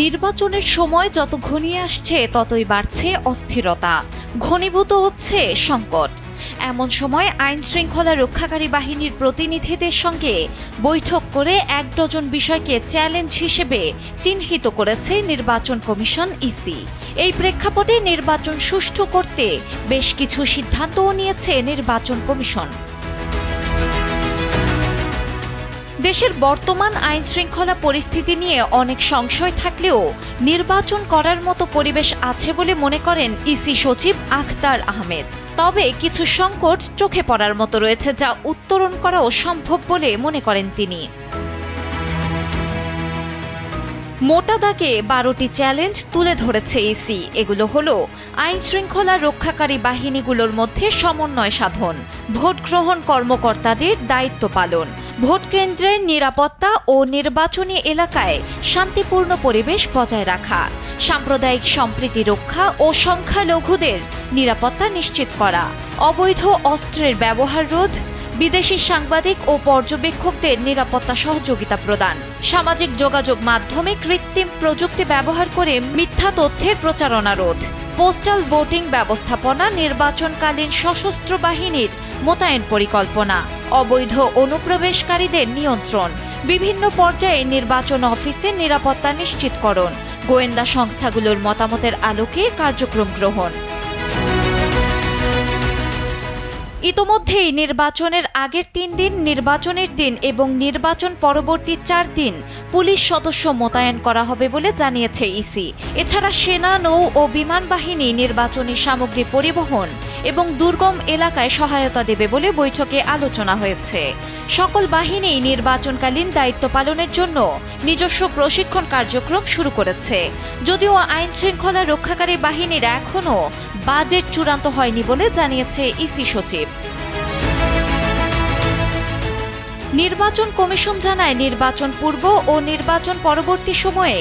নির্বাচনের সময় যত ঘনিয়ে আসছে ততই বাড়ছে অস্থিরতা, ঘনীভূত হচ্ছে সংকট। এমন সময় আইন শৃঙ্খলা রক্ষাকারী বাহিনীর প্রতিনিধিদের সঙ্গে বৈঠক করে ১ ডজন বিষয়কে চ্যালেঞ্জ হিসেবে চিহ্নিত করেছে নির্বাচন কমিশন ইসি। এই প্রেক্ষাপটে নির্বাচন সুষ্ঠু করতে বেশ কিছু সিদ্ধান্তও নিয়েছে নির্বাচন কমিশন। দেশের বর্তমান আইন শৃঙ্খলা পরিস্থিতি নিয়ে অনেক সংশয় থাকলেও নির্বাচন করার মতো পরিবেশ আছে বলে মনে করেন ইসি সচিব আখতার আহমেদ। তবে কিছু সংকট চোখে পড়ার মতো রয়েছে, যা উত্তরণ করাও সম্ভব বলে মনে করেন তিনি। মোটা দাগে ১২টি চ্যালেঞ্জ তুলে ধরেছে ইসি। এগুলো হলো আইন শৃঙ্খলা রক্ষাকারী বাহিনীগুলোর মধ্যে সমন্বয় সাধন, ভোট গ্রহণ কর্মকর্তাদের দায়িত্ব পালন, ভোট কেন্দ্রের নিরাপত্তা ও নির্বাচনী এলাকায় শান্তিপূর্ণ পরিবেশ বজায় রাখা, সাম্প্রদায়িক সম্প্রীতি রক্ষা ও সংখ্যালঘুদের নিরাপত্তা নিশ্চিত করা, অবৈধ অস্ত্রের ব্যবহার রোধ, বিদেশি সাংবাদিক ও পর্যবেক্ষকদের নিরাপত্তা সহযোগিতা প্রদান, সামাজিক যোগাযোগ মাধ্যমে কৃত্রিম প্রযুক্তি ব্যবহার করে মিথ্যা তথ্যের প্রচারণা রোধ, পোস্টাল ভোটিং ব্যবস্থাপনা, নির্বাচনকালীন সশস্ত্র বাহিনীর মোতায়েন পরিকল্পনা, অবৈধ অনুপ্রবেশকারীদের নিয়ন্ত্রণ, বিভিন্ন পর্যায়ে নির্বাচন অফিসে নিরাপত্তা নিশ্চিতকরণ, গোয়েন্দা সংস্থাগুলোর মতামতের আলোকে কার্যক্রম গ্রহণ। ইতোমধ্যেই নির্বাচনের আগের ৩ দিন, নির্বাচনের দিন এবং নির্বাচন পরবর্তী ৪ দিন পুলিশ সদস্য মোতায়েন করা হবে বলে জানিয়েছে ইসি। এছাড়া সেনা, নৌ ও বিমান বাহিনী নির্বাচনী সামগ্রী পরিবহন এবং দুর্গম এলাকায় সহায়তা দেবে বলে বৈঠকে আলোচনা হয়েছে। সকল বাহিনী নির্বাচনকালীন দায়িত্ব পালনের জন্য নিজস্ব প্রশিক্ষণ কার্যক্রম শুরু করেছে, যদিও আইন শৃঙ্খলা রক্ষাকারী বাহিনীর এখনও বাজেট চূড়ান্ত হয়নি বলে জানিয়েছে ইসি সচিব। নির্বাচন কমিশন জানায়, নির্বাচন পূর্ব ও নির্বাচন পরবর্তী সময়ে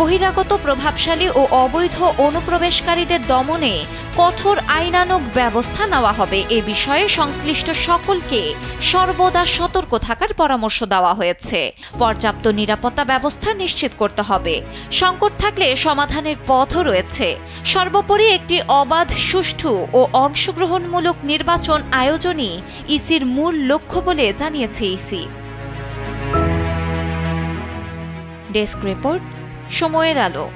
বহিরাগত প্রভাবশালী ও অবৈধ অনুপ্রবেশকারীদের দমনে কঠোর আইনানুগ ব্যবস্থা নেওয়া হবে। এ বিষয়ে সংশ্লিষ্ট সকলকে সর্বদা সতর্ক থাকার পরামর্শ দেওয়া হয়েছে। পর্যাপ্ত নিরাপত্তা ব্যবস্থা নিশ্চিত করতে হবে। সংকট থাকলে সমাধানের পথও রয়েছে। সর্বোপরি একটি অবাধ, সুষ্ঠু ও অংশগ্রহণমূলক নির্বাচন আয়োজনই ইসির মূল লক্ষ্য বলে জানিয়েছে ইসি। ডেস্ক রিপোর্ট, সময়ের আলো।